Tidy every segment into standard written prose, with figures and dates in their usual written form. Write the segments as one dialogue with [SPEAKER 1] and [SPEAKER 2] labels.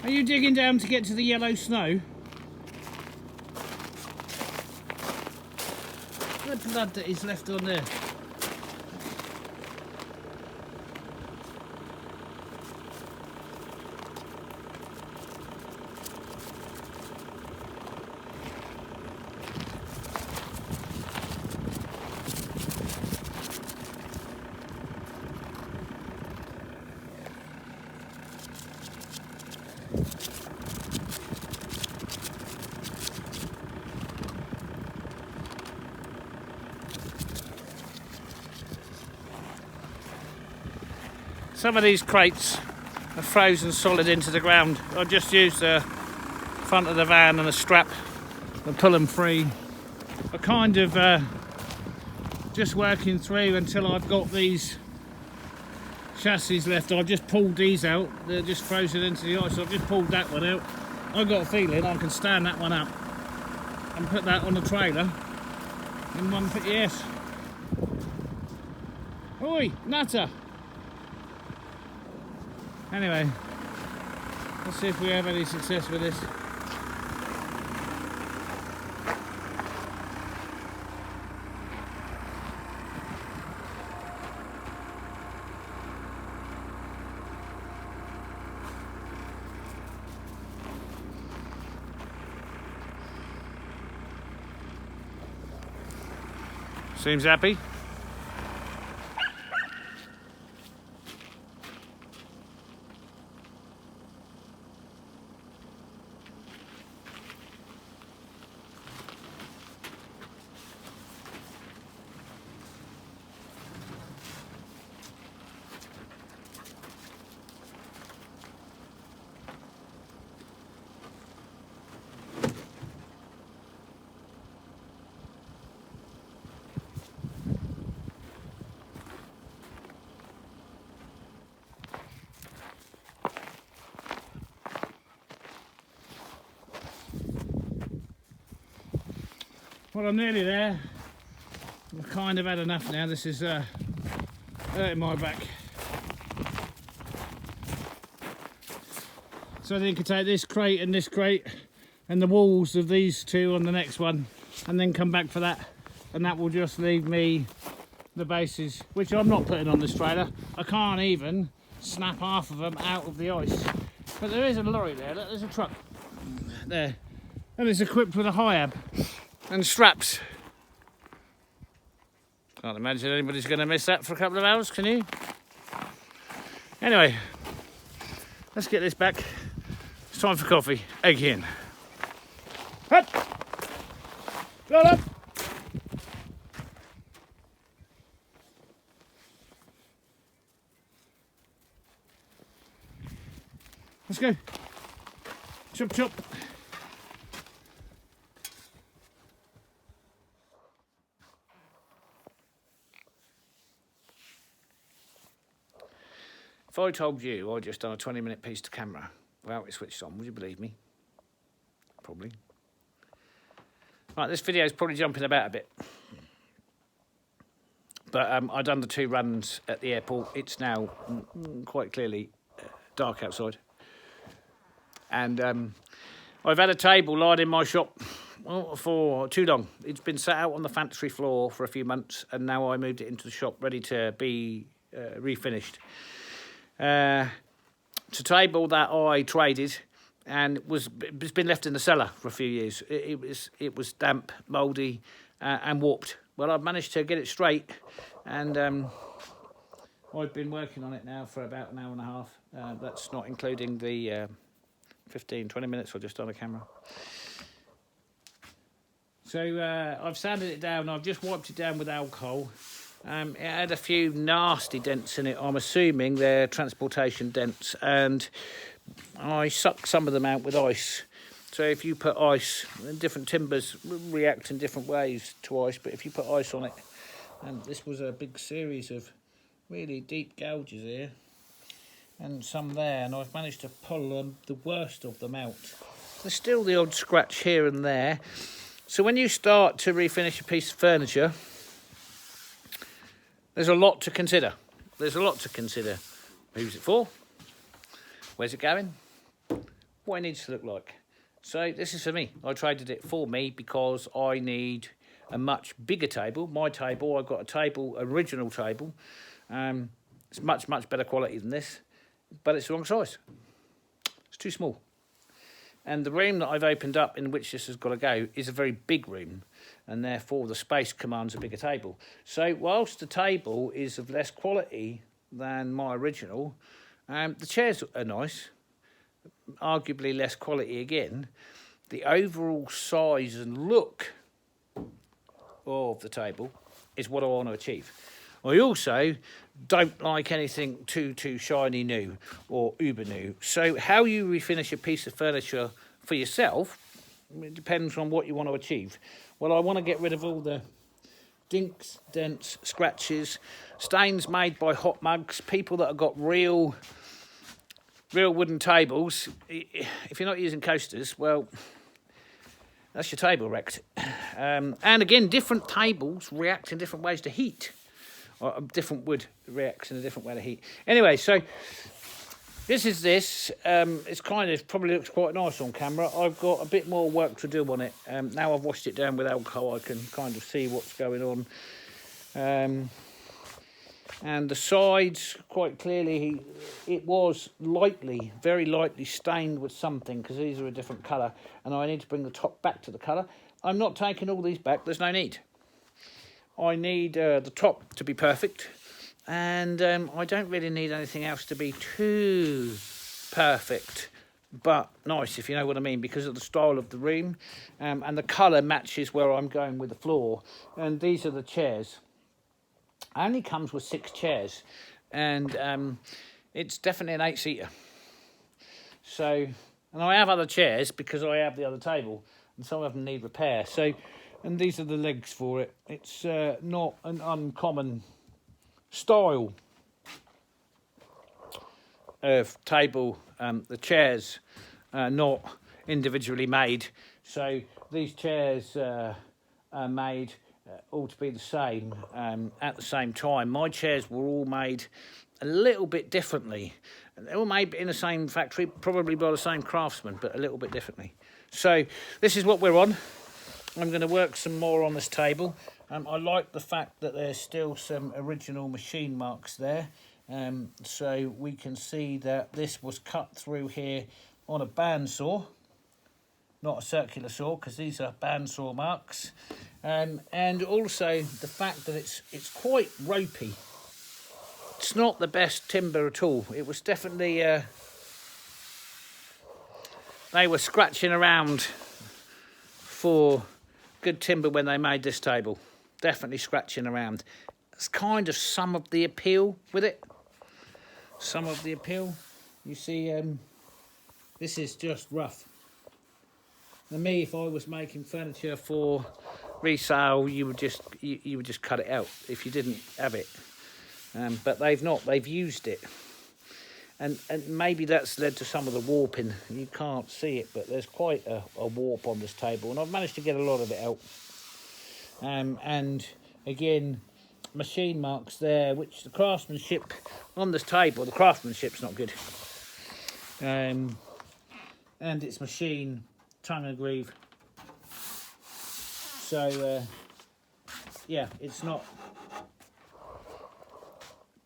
[SPEAKER 1] Are you digging down to get to the yellow snow? The blood that is left on there. Some of these crates are frozen solid into the ground. I just used the front of the van and a strap and pull them free. I kind of just working through until I've got these chassis left. I've just pulled these out. They're just frozen into the ice. So I've just pulled that one out. I've got a feeling I can stand that one up and put that on the trailer in one fit. Yes. Oi, nutter. Anyway, let's see if we have any success with this. Seems happy. Well, I'm nearly there. I've kind of had enough now. This is hurting my back. So I think I could take this crate and the walls of these two on the next one, and then come back for that, and that will just leave me the bases, which I'm not putting on this trailer. I can't even snap half of them out of the ice. But there is a lorry there. Look, there's a truck there, and it's equipped with a high-ab and straps. Can't imagine anybody's going to miss that for a couple of hours, can you? Anyway, let's get this back. It's time for coffee again. Up! Roll up! Let's go. Chop chop. If I told you I'd just done a 20-minute piece to camera without it switched on, would you believe me? Probably. Right, this video's probably jumping about a bit. But I've done the 2 runs at the airport. It's now quite clearly dark outside. And I've had a table lying in my shop for too long. It's been sat out on the factory floor for a few months, and now I moved it into the shop ready to be refinished. To table that I traded, and it's been left in the cellar for a few years. It was damp, mouldy, and warped. Well, I've managed to get it straight, and I've been working on it now for about an hour and a half. That's not including the 15-20 minutes I just on the camera. So I've sanded it down. I've just wiped it down with alcohol. It had a few nasty dents in it. I'm assuming they're transportation dents, and I sucked some of them out with ice. So if you put ice, different timbers react in different ways to ice, but if you put ice on it, and this was a big series of really deep gouges here, and some there, and I've managed to pull the worst of them out. There's still the odd scratch here and there. So when you start to refinish a piece of furniture, there's a lot to consider. Who's it for? Where's it going? what it needs to look like. So this is for me. I traded it for me because I need a much bigger table. My table, I've got a table, original table. It's much better quality than this, but it's the wrong size. It's too small. And the room that I've opened up in which this has got to go is a very big room, and therefore the space commands a bigger table. So whilst the table is of less quality than my original, the chairs are nice, arguably less quality again. The overall size and look of the table is what I want to achieve. I also don't like anything too shiny new or uber new. So how you refinish a piece of furniture for yourself, it depends on what you want to achieve. Well, I want to get rid of all the dinks, dents, scratches, stains made by hot mugs, people that have got real wooden tables. If you're not using coasters, well, that's your table wrecked. And again, different tables react in different ways to heat. Or different wood reacts in a different way to heat. Anyway, so this is this. It's kind of probably looks quite nice on camera. I've got a bit more work to do on it. Now I've washed it down with alcohol, I can kind of see what's going on. And the sides, quite clearly, it was very lightly stained with something, because these are a different colour, and I need to bring the top back to the colour. I'm not taking all these back, there's no need. I need the top to be perfect, and I don't really need anything else to be too perfect, but nice, if you know what I mean, because of the style of the room, and the colour matches where I'm going with the floor. And these are the chairs. It only comes with 6 chairs, and it's definitely an 8-seater. So, and I have other chairs because I have the other table, and some of them need repair. So, and these are the legs for it. It's not an uncommon style of table. The chairs are not individually made, so these chairs are made all to be the same at the same time. My chairs were all made a little bit differently. They were made in the same factory, probably by the same craftsman, but a little bit differently. So this is what we're on. I'm going to work some more on this table. I like the fact that there's still some original machine marks there. So we can see that this was cut through here on a bandsaw, not a circular saw, because these are bandsaw marks. And also the fact that it's quite ropey. It's not the best timber at all. It was definitely they were scratching around for good timber when they made this table. Definitely scratching around. It's kind of some of the appeal with it. Some of the appeal. You see, this is just rough. And me, if I was making furniture for resale, you would just cut it out if you didn't have it. But they've not. They've used it. And maybe that's led to some of the warping. You can't see it, but there's quite a warp on this table, and I've managed to get a lot of it out. And again, machine marks there, which the craftsmanship on this table, the craftsmanship's not good. And it's machine, tongue and groove. So, yeah, it's not.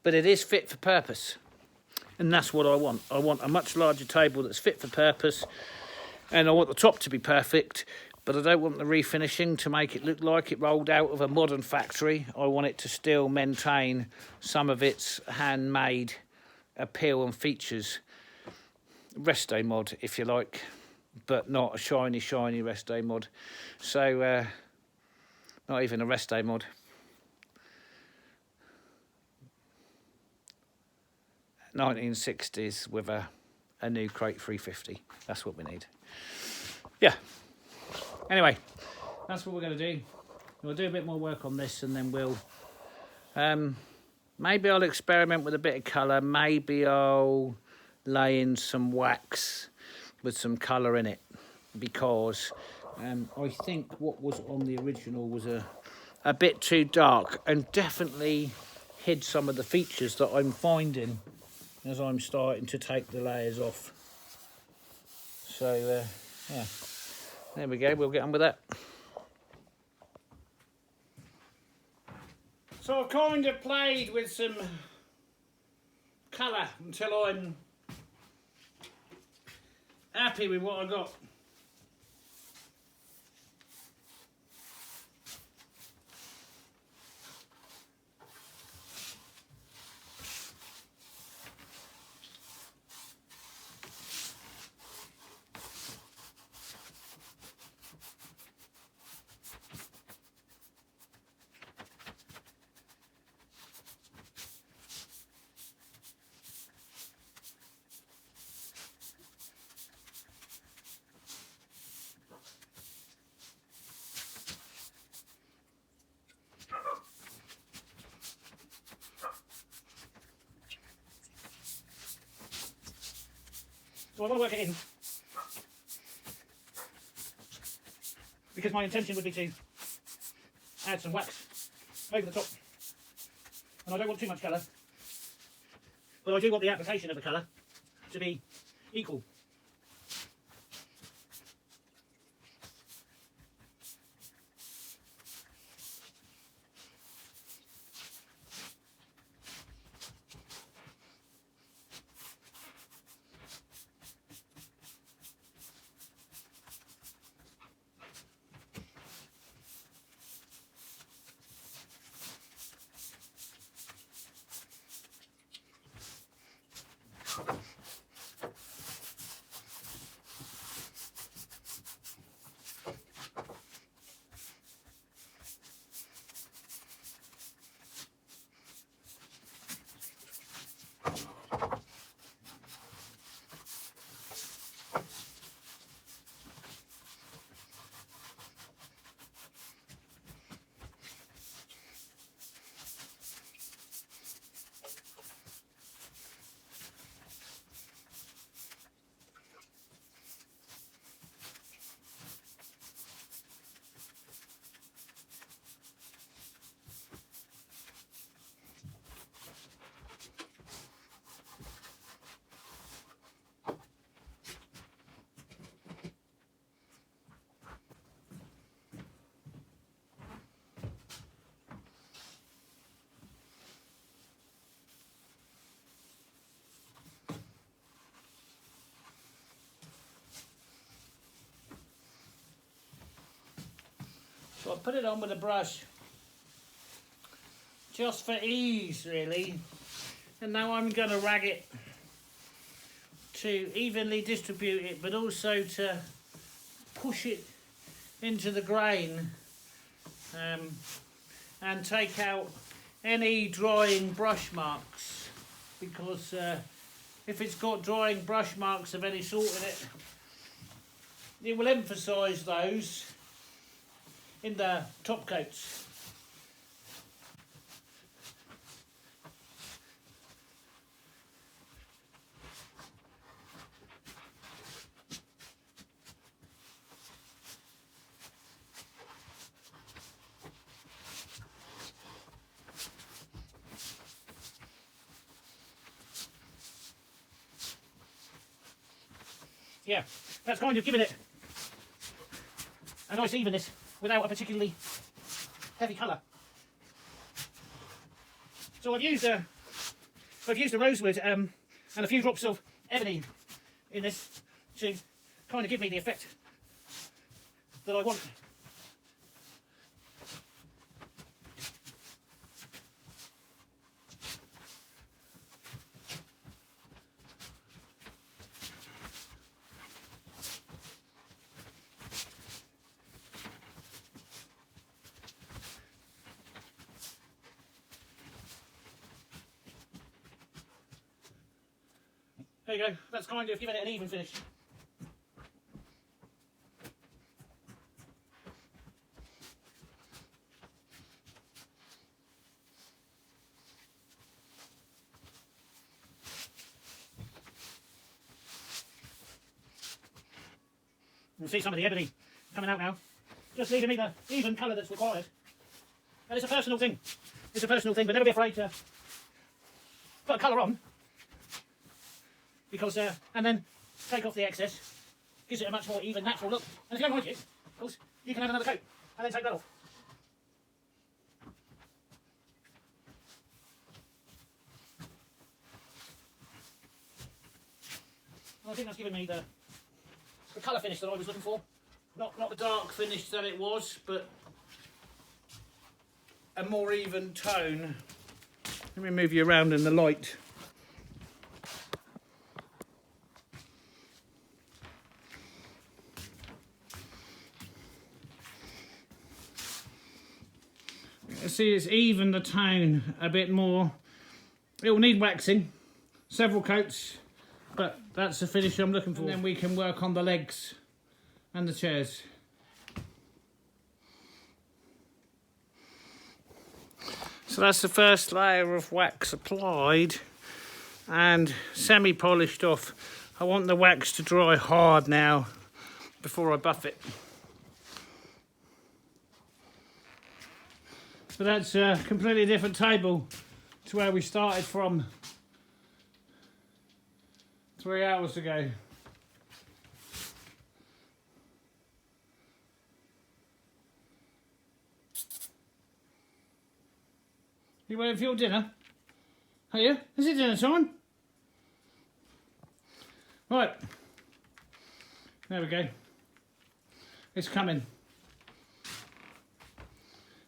[SPEAKER 1] But it is fit for purpose. And that's what I want. I want a much larger table that's fit for purpose, and I want the top to be perfect, but I don't want the refinishing to make it look like it rolled out of a modern factory. I want it to still maintain some of its handmade appeal and features. Resto mod, if you like, but not a shiny Resto mod. So, not even a Resto mod. 1960s with a new Crate 350. That's what we need. Yeah. Anyway, that's what we're going to do. We'll do a bit more work on this, and then we'll... maybe I'll experiment with a bit of colour. Maybe I'll lay in some wax with some colour in it, because I think what was on the original was a bit too dark, and definitely hid some of the features that I'm finding as I'm starting to take the layers off. So yeah, there we go, we'll get on with that. So I've kind of played with some colour until I'm happy with what I got. So I want to work it in, because my intention would be to add some wax over the top, and I don't want too much colour, but I do want the application of the colour to be equal. So I put it on with a brush, just for ease really, and now I'm going to rag it to evenly distribute it, but also to push it into the grain and take out any drying brush marks, because if it's got drying brush marks of any sort in it, it will emphasise those in the top coats. Yeah, that's kind of giving it a nice evenness without a particularly heavy colour. So I've used a rosewood and a few drops of ebony in this to kind of give me the effect that I want. There you go, that's kind of giving it an even finish. You can see some of the ebony coming out now, just leaving me the even colour that's required. And it's a personal thing. It's a personal thing, but never be afraid to put a colour on, because and then take off the excess Gives it a much more even, natural look. And if you don't like it, of course, you can have another coat and then take that off. And I think that's given me the colour finish that I was looking for. Not the dark finish that it was, but a more even tone. Let me move you around in the light. See, it's even the tone a bit more. It will need waxing, several coats, but that's the finish I'm looking for. And then we can work on the legs and the chairs. So that's the first layer of wax applied and semi-polished off. I want the wax to dry hard now before I buff it. But that's a completely different table to where we started from 3 hours ago. You waiting for your dinner? Are you? Is it dinner time? Right. There we go. It's coming.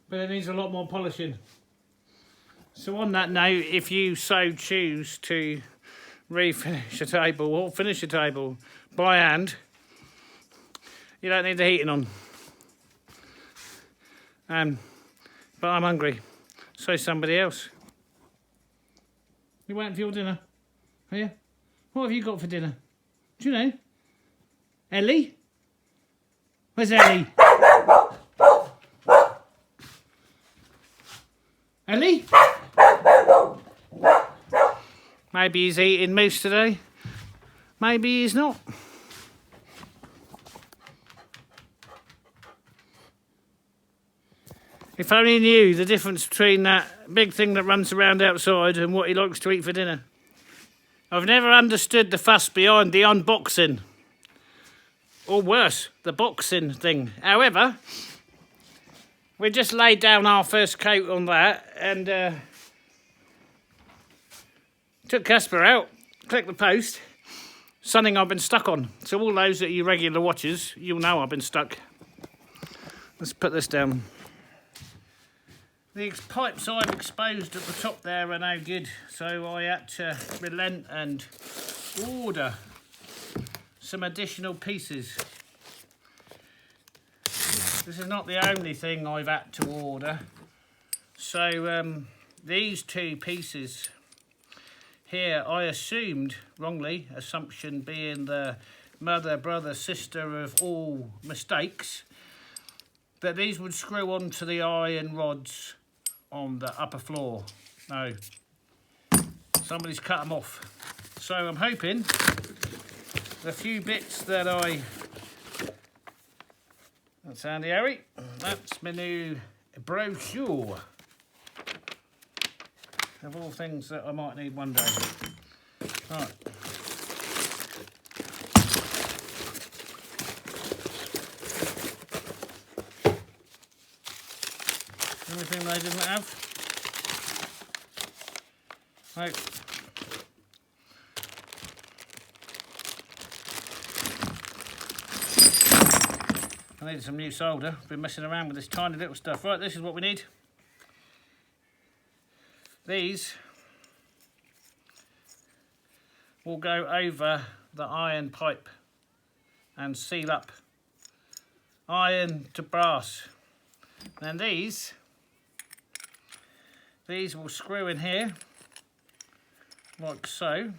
[SPEAKER 1] But it needs a lot more polishing. So on that note, if you so choose to refinish a table or finish a table by hand, you don't need the heating on. But I'm hungry. So somebody else. You waiting for your dinner? Are you? What have you got for dinner? Do you know? Ellie? Where's Ellie? Ellie? Maybe he's eating moose today. Maybe he's not. If only he knew the difference between that big thing that runs around outside and what he likes to eat for dinner. I've never understood the fuss behind the unboxing. Or worse, the boxing thing. However, we just laid down our first coat on that and took Kasper out, clicked the post, something I've been stuck on. So all those that are you regular watchers, you'll know I've been stuck. Let's put this down. The pipes I've exposed at the top there are no good, so I had to relent and order some additional pieces. This is not the only thing I've had to order. So these two pieces here, I assumed, wrongly, assumption being the mother, brother, sister of all mistakes, that these would screw onto the iron rods on the upper floor. No, somebody's cut them off. So I'm hoping the few bits that that's Andy Harry, that's my new brochure of all things that I might need one day. Right. Everything they didn't have. Right. I need some new solder. Been messing around with this tiny little stuff. Right, this is what we need. These will go over the iron pipe and seal up. Iron to brass. And these will screw in here, like so.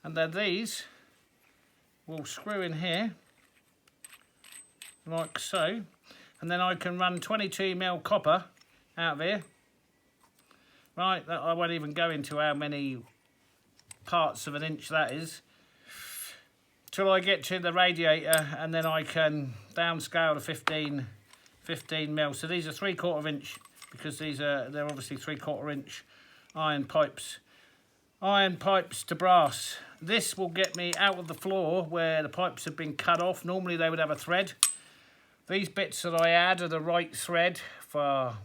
[SPEAKER 1] And then these will screw in here, like so. And then I can run 22mm copper out of here. Right, I won't even go into how many parts of an inch that is, till I get to the radiator, and then I can downscale to 15mm. So these are 3/4 inch, because they're obviously 3/4 inch iron pipes. iron pipes to brass. This will get me out of the floor where the pipes have been cut off. Normally they would have a thread. These bits that I add are the right thread for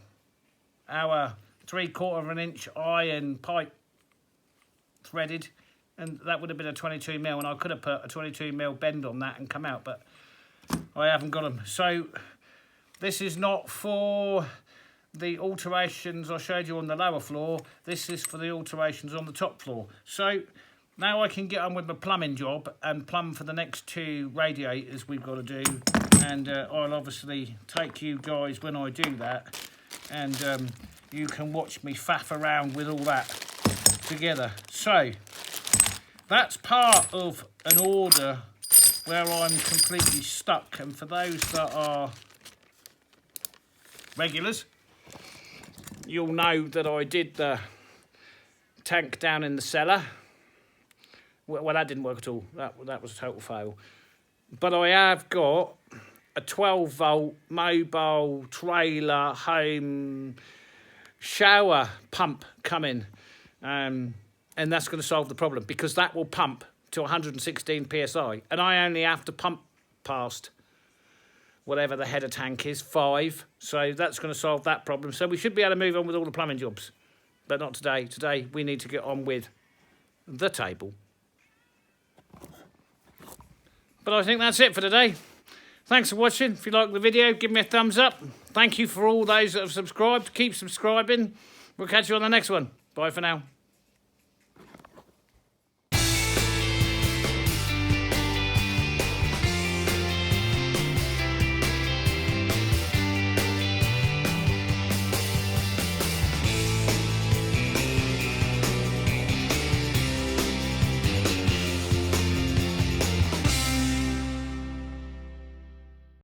[SPEAKER 1] our 3/4 of an inch iron pipe threaded, and that would have been a 22mm, and I could have put a 22mm bend on that and come out, but I haven't got them. So this is not for the alterations I showed you on the lower floor. This is for the alterations on the top floor. So now I can get on with my plumbing job and plumb for the next 2 radiators we've got to do, and I'll obviously take you guys when I do that, and you can watch me faff around with all that together. So that's part of an order where I'm completely stuck, and for those that are regulars, you'll know that I did the tank down in the cellar. Well, that didn't work at all. That was a total fail. But I have got a 12-volt mobile trailer home shower pump coming, and that's going to solve the problem, because that will pump to 116 psi, and I only have to pump past whatever the header tank is, 5. So that's going to solve that problem. So we should be able to move on with all the plumbing jobs, but not today. Today we need to get on with the table. But I think that's it for today. Thanks for watching. If you like the video, give me a thumbs up. Thank you for all those that have subscribed. Keep subscribing. We'll catch you on the next one. Bye for now.